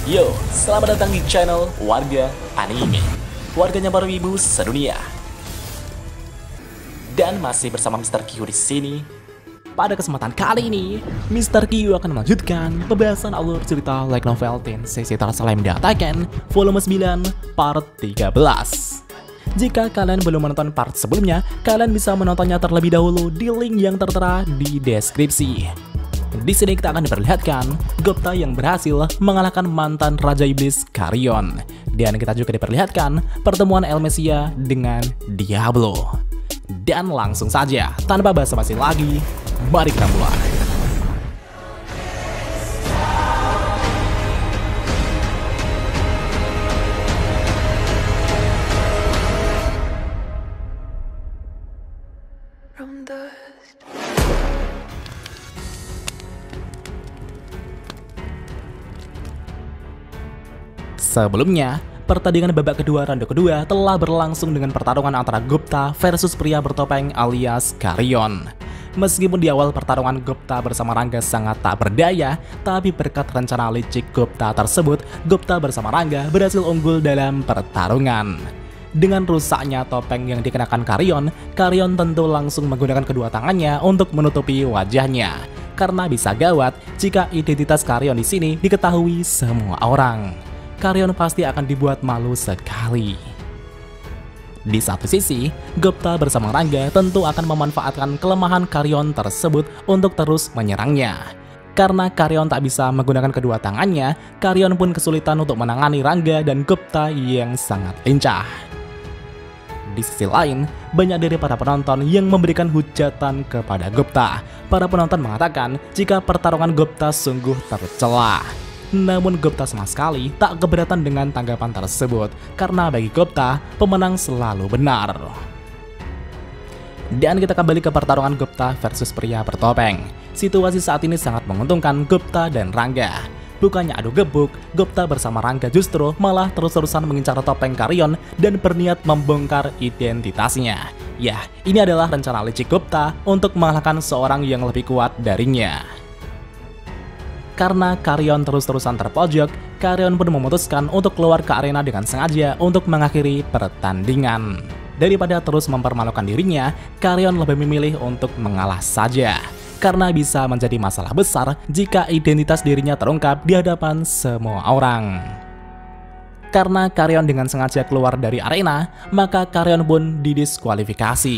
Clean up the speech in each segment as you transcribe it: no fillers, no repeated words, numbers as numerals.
Yo, selamat datang di channel Warga Anime, warganya para wibu sedunia. Dan masih bersama Mr. Q di sini. Pada kesempatan kali ini, Mr. Q akan melanjutkan pembahasan alur cerita light novel Tensei Tersalem Dataken volume 9 part 13. Jika kalian belum menonton part sebelumnya, kalian bisa menontonnya terlebih dahulu di link yang tertera di deskripsi. Di sini kita akan diperlihatkan Gupta yang berhasil mengalahkan mantan Raja Iblis Carrion. Dan kita juga diperlihatkan pertemuan Elmesia dengan Diablo. Dan langsung saja, tanpa basa-basi lagi, mari kita mulai. Sebelumnya, pertandingan babak kedua ronde kedua telah berlangsung dengan pertarungan antara Gupta versus pria bertopeng alias Carrion. Meskipun di awal pertarungan Gupta bersama Rangga sangat tak berdaya, tapi berkat rencana licik Gupta tersebut, Gupta bersama Rangga berhasil unggul dalam pertarungan. Dengan rusaknya topeng yang dikenakan Carrion, Carrion tentu langsung menggunakan kedua tangannya untuk menutupi wajahnya. Karena bisa gawat jika identitas Carrion di sini diketahui semua orang. Carrion pasti akan dibuat malu sekali. Di satu sisi, Gupta bersama Rangga tentu akan memanfaatkan kelemahan Carrion tersebut untuk terus menyerangnya. Karena Carrion tak bisa menggunakan kedua tangannya, Carrion pun kesulitan untuk menangani Rangga dan Gupta yang sangat lincah. Di sisi lain, banyak dari para penonton yang memberikan hujatan kepada Gupta. Para penonton mengatakan jika pertarungan Gupta sungguh tercela. Namun Gupta sama sekali tak keberatan dengan tanggapan tersebut, karena bagi Gupta, pemenang selalu benar. Dan kita kembali ke pertarungan Gupta versus pria bertopeng. Situasi saat ini sangat menguntungkan Gupta dan Rangga. Bukannya adu gebuk, Gupta bersama Rangga justru malah terus-terusan mengincar topeng Carrion dan berniat membongkar identitasnya. Ya, ini adalah rencana licik Gupta untuk mengalahkan seorang yang lebih kuat darinya. Karena Carrion terus-terusan terpojok, Carrion pun memutuskan untuk keluar ke arena dengan sengaja untuk mengakhiri pertandingan. Daripada terus mempermalukan dirinya, Carrion lebih memilih untuk mengalah saja. Karena bisa menjadi masalah besar jika identitas dirinya terungkap di hadapan semua orang. Karena Carrion dengan sengaja keluar dari arena, maka Carrion pun didiskualifikasi.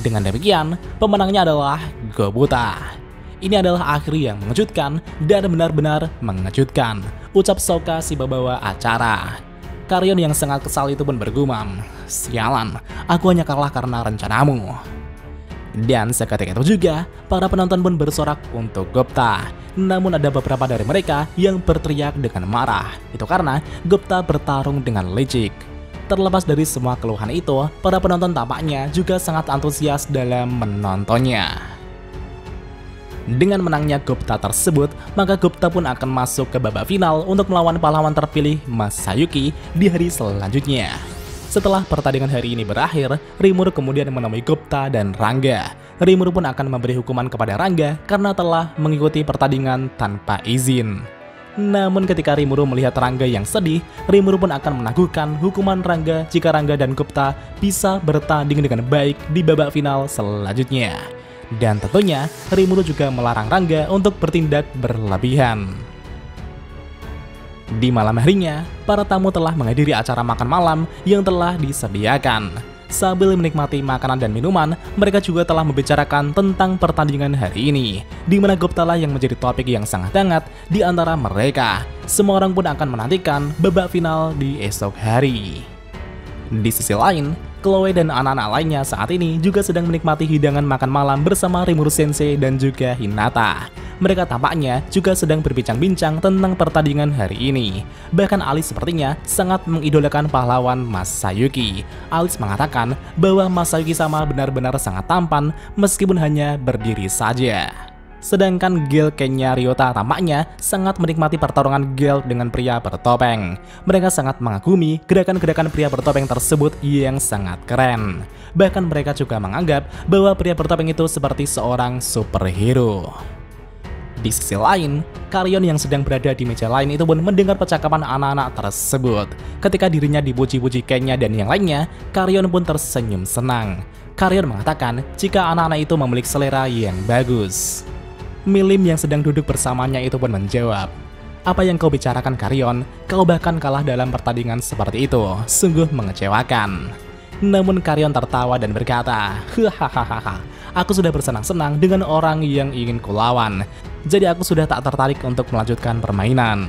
Dengan demikian, pemenangnya adalah Gobutta. Ini adalah akhir yang mengejutkan dan benar-benar mengejutkan, ucap Sokka si pembawa acara. Carrion yang sangat kesal itu pun bergumam, "Sialan, aku hanya kalah karena rencanamu." Dan seketika itu juga, para penonton pun bersorak untuk Gupta. Namun ada beberapa dari mereka yang berteriak dengan marah. Itu karena Gupta bertarung dengan licik. Terlepas dari semua keluhan itu, para penonton tampaknya juga sangat antusias dalam menontonnya. Dengan menangnya Gupta tersebut, maka Gupta pun akan masuk ke babak final untuk melawan pahlawan terpilih Masayuki di hari selanjutnya. Setelah pertandingan hari ini berakhir, Rimuru kemudian menemui Gupta dan Rangga. Rimuru pun akan memberi hukuman kepada Rangga karena telah mengikuti pertandingan tanpa izin. Namun ketika Rimuru melihat Rangga yang sedih, Rimuru pun akan menangguhkan hukuman Rangga jika Rangga dan Gupta bisa bertanding dengan baik di babak final selanjutnya. Dan tentunya, Rimuru juga melarang Rangga untuk bertindak berlebihan. Di malam harinya, para tamu telah menghadiri acara makan malam yang telah disediakan. Sambil menikmati makanan dan minuman, mereka juga telah membicarakan tentang pertandingan hari ini, di mana Gupta lah yang menjadi topik yang sangat hangat di antara mereka. Semua orang pun akan menantikan babak final di esok hari. Di sisi lain, Chloe dan anak-anak lainnya saat ini juga sedang menikmati hidangan makan malam bersama Rimuru Sensei dan juga Hinata. Mereka tampaknya juga sedang berbincang-bincang tentang pertandingan hari ini. Bahkan Alice sepertinya sangat mengidolakan pahlawan Masayuki. Alice mengatakan bahwa Masayuki sama benar-benar sangat tampan meskipun hanya berdiri saja. Sedangkan Gil Kenya Ryota tampaknya sangat menikmati pertarungan Gil dengan pria bertopeng. Mereka sangat mengagumi gerakan-gerakan pria bertopeng tersebut yang sangat keren. Bahkan mereka juga menganggap bahwa pria bertopeng itu seperti seorang superhero. Di sisi lain, Karyon yang sedang berada di meja lain itu pun mendengar percakapan anak-anak tersebut. Ketika dirinya dipuji-puji Kenya dan yang lainnya, Karyon pun tersenyum senang. Karyon mengatakan jika anak-anak itu memiliki selera yang bagus. Milim yang sedang duduk bersamanya itu pun menjawab, "Apa yang kau bicarakan, Karyon? Kau bahkan kalah dalam pertandingan seperti itu. Sungguh mengecewakan." Namun Karyon tertawa dan berkata, "Hahaha, aku sudah bersenang-senang dengan orang yang ingin kulawan. Jadi aku sudah tak tertarik untuk melanjutkan permainan."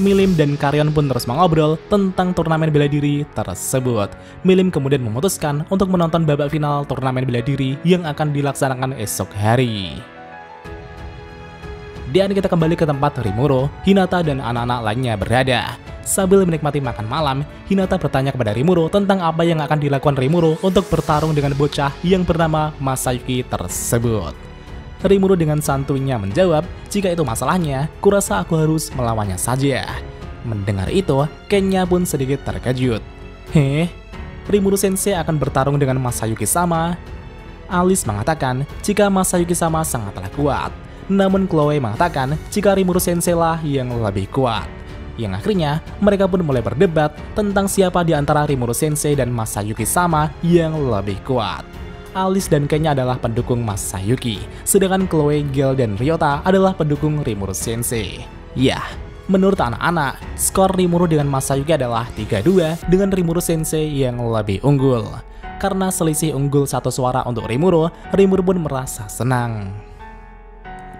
Milim dan Karyon pun terus mengobrol tentang turnamen bela diri tersebut. Milim kemudian memutuskan untuk menonton babak final turnamen bela diri yang akan dilaksanakan esok hari. Dan kita kembali ke tempat Rimuro, Hinata dan anak-anak lainnya berada. Sambil menikmati makan malam, Hinata bertanya kepada Rimuro tentang apa yang akan dilakukan Rimuro untuk bertarung dengan bocah yang bernama Masayuki tersebut. Rimuro dengan santuinya menjawab, "Jika itu masalahnya, kurasa aku harus melawannya saja." Mendengar itu, Kenya pun sedikit terkejut. Rimuro Sensei akan bertarung dengan Masayuki sama? Alice mengatakan jika Masayuki sama sangatlah kuat. Namun Chloe mengatakan jika Rimuro Sensei lah yang lebih kuat. Yang akhirnya mereka pun mulai berdebat tentang siapa di antara Rimuro Sensei dan Masayuki sama yang lebih kuat. Alice dan Kenya adalah pendukung Masayuki, sedangkan Chloe, Gil, dan Ryota adalah pendukung Rimuro Sensei. Ya, menurut anak-anak, skor Rimuro dengan Masayuki adalah 3-2 dengan Rimuro Sensei yang lebih unggul. Karena selisih unggul 1 suara untuk Rimuro, Rimuro pun merasa senang.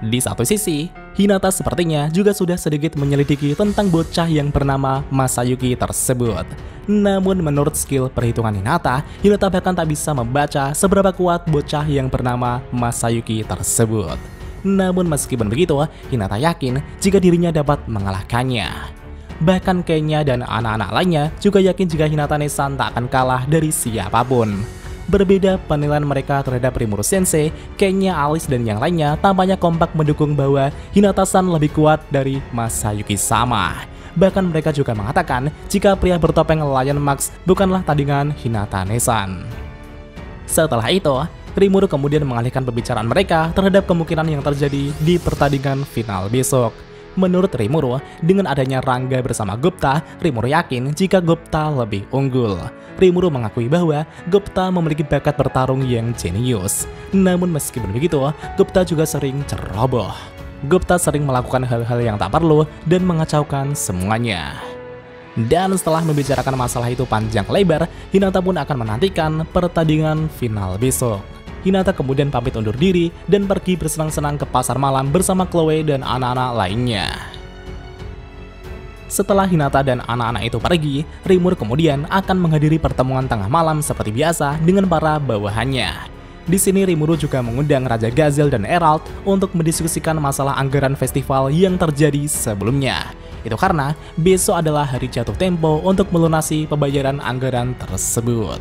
Di satu sisi, Hinata sepertinya juga sudah sedikit menyelidiki tentang bocah yang bernama Masayuki tersebut. Namun menurut skill perhitungan Hinata bahkan tak bisa membaca seberapa kuat bocah yang bernama Masayuki tersebut. Namun meskipun begitu, Hinata yakin jika dirinya dapat mengalahkannya. Bahkan Kenya dan anak-anak lainnya juga yakin jika Hinata-san tak akan kalah dari siapapun. Berbeda penilaian mereka terhadap Rimuro Sensei, Kenya, Alice, dan yang lainnya tampaknya kompak mendukung bahwa Hinata-san lebih kuat dari Masayuki sama. Bahkan mereka juga mengatakan jika pria bertopeng Lion Max bukanlah tandingan Hinata-san. Setelah itu, Rimuro kemudian mengalihkan pembicaraan mereka terhadap kemungkinan yang terjadi di pertandingan final besok. Menurut Rimuro, dengan adanya Rangga bersama Gupta, Rimuro yakin jika Gupta lebih unggul. Rimuro mengakui bahwa Gupta memiliki bakat bertarung yang jenius. Namun meskipun begitu, Gupta juga sering ceroboh. Gupta sering melakukan hal-hal yang tak perlu dan mengacaukan semuanya. Dan setelah membicarakan masalah itu panjang lebar, Hinata pun akan menantikan pertandingan final besok. Hinata kemudian pamit undur diri dan pergi bersenang-senang ke pasar malam bersama Chloe dan anak-anak lainnya. Setelah Hinata dan anak-anak itu pergi, Rimuro kemudian akan menghadiri pertemuan tengah malam seperti biasa dengan para bawahannya. Di sini Rimuro juga mengundang Raja Gazel dan Erald untuk mendiskusikan masalah anggaran festival yang terjadi sebelumnya. Itu karena besok adalah hari jatuh tempo untuk melunasi pembayaran anggaran tersebut.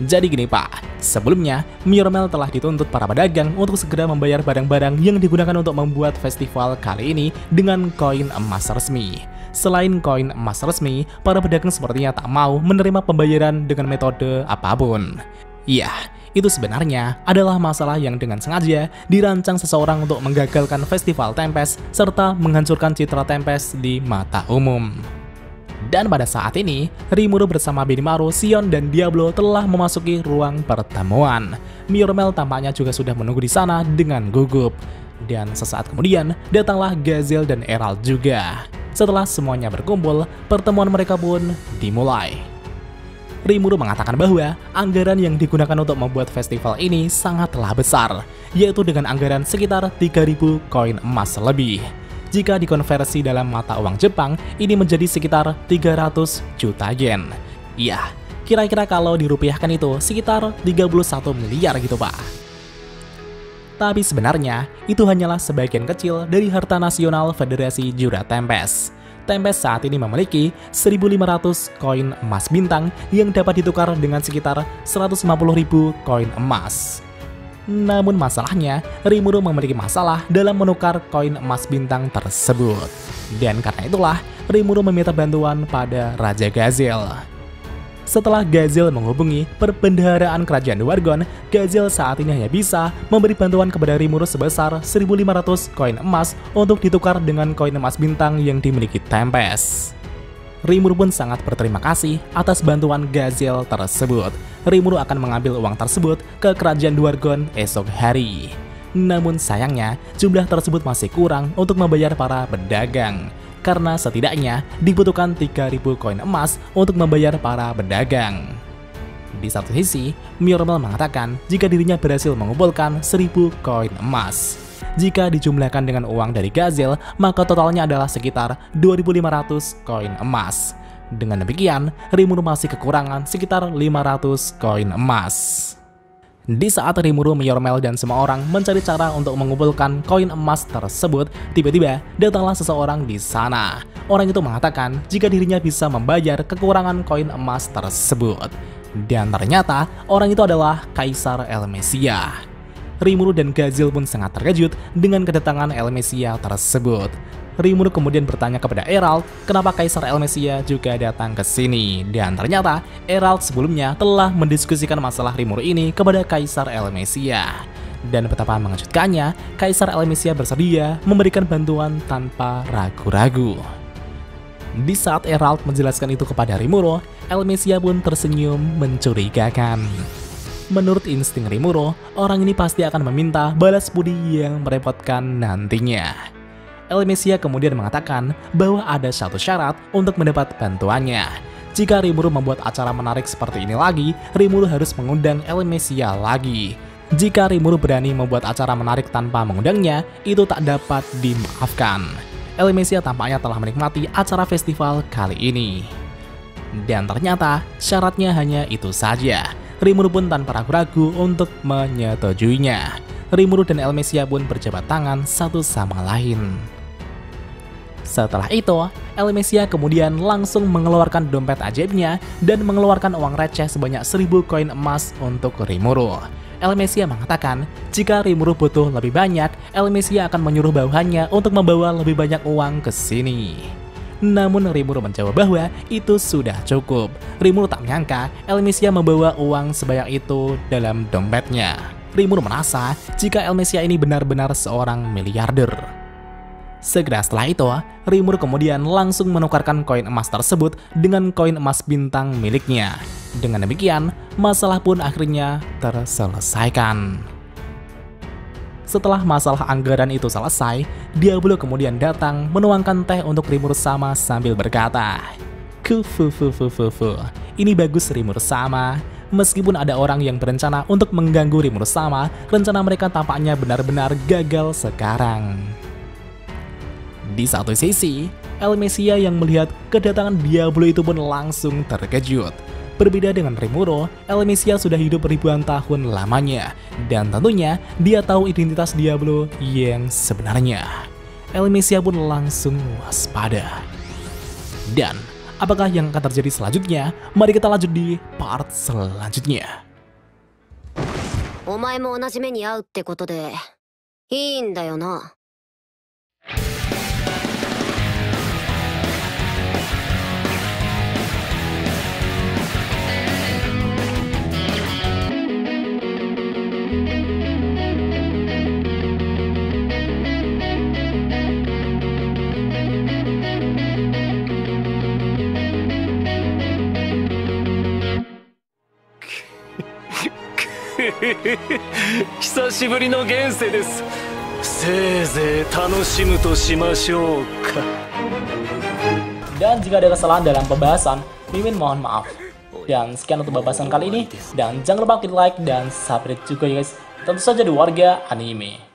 Jadi gini Pak, sebelumnya Myormel telah dituntut para pedagang untuk segera membayar barang-barang yang digunakan untuk membuat festival kali ini dengan koin emas resmi. Selain koin emas resmi, para pedagang sepertinya tak mau menerima pembayaran dengan metode apapun. Iya, itu sebenarnya adalah masalah yang dengan sengaja dirancang seseorang untuk menggagalkan festival Tempest serta menghancurkan citra Tempest di mata umum. Dan pada saat ini, Rimuro bersama Benimaru, Sion, dan Diablo telah memasuki ruang pertemuan. Myormel tampaknya juga sudah menunggu di sana dengan gugup. Dan sesaat kemudian, datanglah Gazel dan Erald juga. Setelah semuanya berkumpul, pertemuan mereka pun dimulai. Rimuro mengatakan bahwa anggaran yang digunakan untuk membuat festival ini sangatlah besar, yaitu dengan anggaran sekitar 3.000 koin emas lebih. Jika dikonversi dalam mata uang Jepang, ini menjadi sekitar 300 juta yen. Iya, kira-kira kalau dirupiahkan itu sekitar 31 miliar gitu Pak. Tapi sebenarnya, itu hanyalah sebagian kecil dari harta nasional Federasi Jura Tempest. Tempest saat ini memiliki 1.500 koin emas bintang yang dapat ditukar dengan sekitar 150.000 koin emas. Namun masalahnya, Rimuro memiliki masalah dalam menukar koin emas bintang tersebut. Dan karena itulah, Rimuro meminta bantuan pada Raja Gazel. Setelah Gazel menghubungi perbendaharaan kerajaan Dwargon, Gazel saat ini hanya bisa memberi bantuan kepada Rimuru sebesar 1.500 koin emas untuk ditukar dengan koin emas bintang yang dimiliki Tempest. Rimuru pun sangat berterima kasih atas bantuan Gazel tersebut. Rimuru akan mengambil uang tersebut ke kerajaan Dwargon esok hari. Namun sayangnya, jumlah tersebut masih kurang untuk membayar para pedagang. Karena setidaknya dibutuhkan 3.000 koin emas untuk membayar para pedagang. Di satu sisi, Myormel mengatakan jika dirinya berhasil mengumpulkan 1.000 koin emas. Jika dijumlahkan dengan uang dari Gazel, maka totalnya adalah sekitar 2.500 koin emas. Dengan demikian, Rimuru masih kekurangan sekitar 500 koin emas. Di saat Rimuru, Myormel, dan semua orang mencari cara untuk mengumpulkan koin emas tersebut, tiba-tiba datanglah seseorang di sana. Orang itu mengatakan jika dirinya bisa membayar kekurangan koin emas tersebut. Dan ternyata orang itu adalah Kaisar Elmesia. Rimuru dan Gazel pun sangat terkejut dengan kedatangan Elmesia tersebut. Rimuru kemudian bertanya kepada Eralt kenapa Kaisar Elmesia juga datang ke sini. Dan ternyata Eralt sebelumnya telah mendiskusikan masalah Rimuru ini kepada Kaisar Elmesia. Dan betapa mengejutkannya, Kaisar Elmesia bersedia memberikan bantuan tanpa ragu-ragu. Di saat Eralt menjelaskan itu kepada Rimuru, Elmesia pun tersenyum mencurigakan. Menurut insting Rimuru, orang ini pasti akan meminta balas budi yang merepotkan nantinya. Elmesia kemudian mengatakan bahwa ada satu syarat untuk mendapat bantuannya. Jika Rimuru membuat acara menarik seperti ini lagi, Rimuru harus mengundang Elmesia lagi. Jika Rimuru berani membuat acara menarik tanpa mengundangnya, itu tak dapat dimaafkan. Elmesia tampaknya telah menikmati acara festival kali ini. Dan ternyata syaratnya hanya itu saja. Rimuru pun tanpa ragu-ragu untuk menyetujuinya. Rimuru dan Elmesia pun berjabat tangan satu sama lain. Setelah itu, Elmesia kemudian langsung mengeluarkan dompet ajaibnya dan mengeluarkan uang receh sebanyak 1.000 koin emas untuk Rimuru. Elmesia mengatakan jika Rimuru butuh lebih banyak, Elmesia akan menyuruh bawahannya untuk membawa lebih banyak uang ke sini. Namun Rimuru menjawab bahwa itu sudah cukup. Rimuru tak menyangka Elmesia membawa uang sebanyak itu dalam dompetnya. Rimuru merasa jika Elmesia ini benar-benar seorang miliarder. Segera setelah itu, Rimuru kemudian langsung menukarkan koin emas tersebut dengan koin emas bintang miliknya. Dengan demikian, masalah pun akhirnya terselesaikan. Setelah masalah anggaran itu selesai, Diablo kemudian datang menuangkan teh untuk Rimuru sama sambil berkata, "Kufufufufufu, ini bagus Rimuru sama. Meskipun ada orang yang berencana untuk mengganggu Rimuru sama, rencana mereka tampaknya benar-benar gagal sekarang." Di satu sisi, Elmesia yang melihat kedatangan Diablo itu pun langsung terkejut. Berbeda dengan Rimuru, Elmesia sudah hidup ribuan tahun lamanya, dan tentunya dia tahu identitas Diablo yang sebenarnya. Elmesia pun langsung waspada. Dan apakah yang akan terjadi selanjutnya? Mari kita lanjut di part selanjutnya. お前も同じ目に遭うってことでいいんだよな。久しぶりの現世です。せいぜい楽しむとしましょうか。 Dan jika ada kesalahan dalam pembahasan, Mimin mohon maaf. Dan sekian untuk pembahasan kali ini. Dan jangan lupa klik like dan subscribe juga ya guys. Tentu saja di Warga Anime.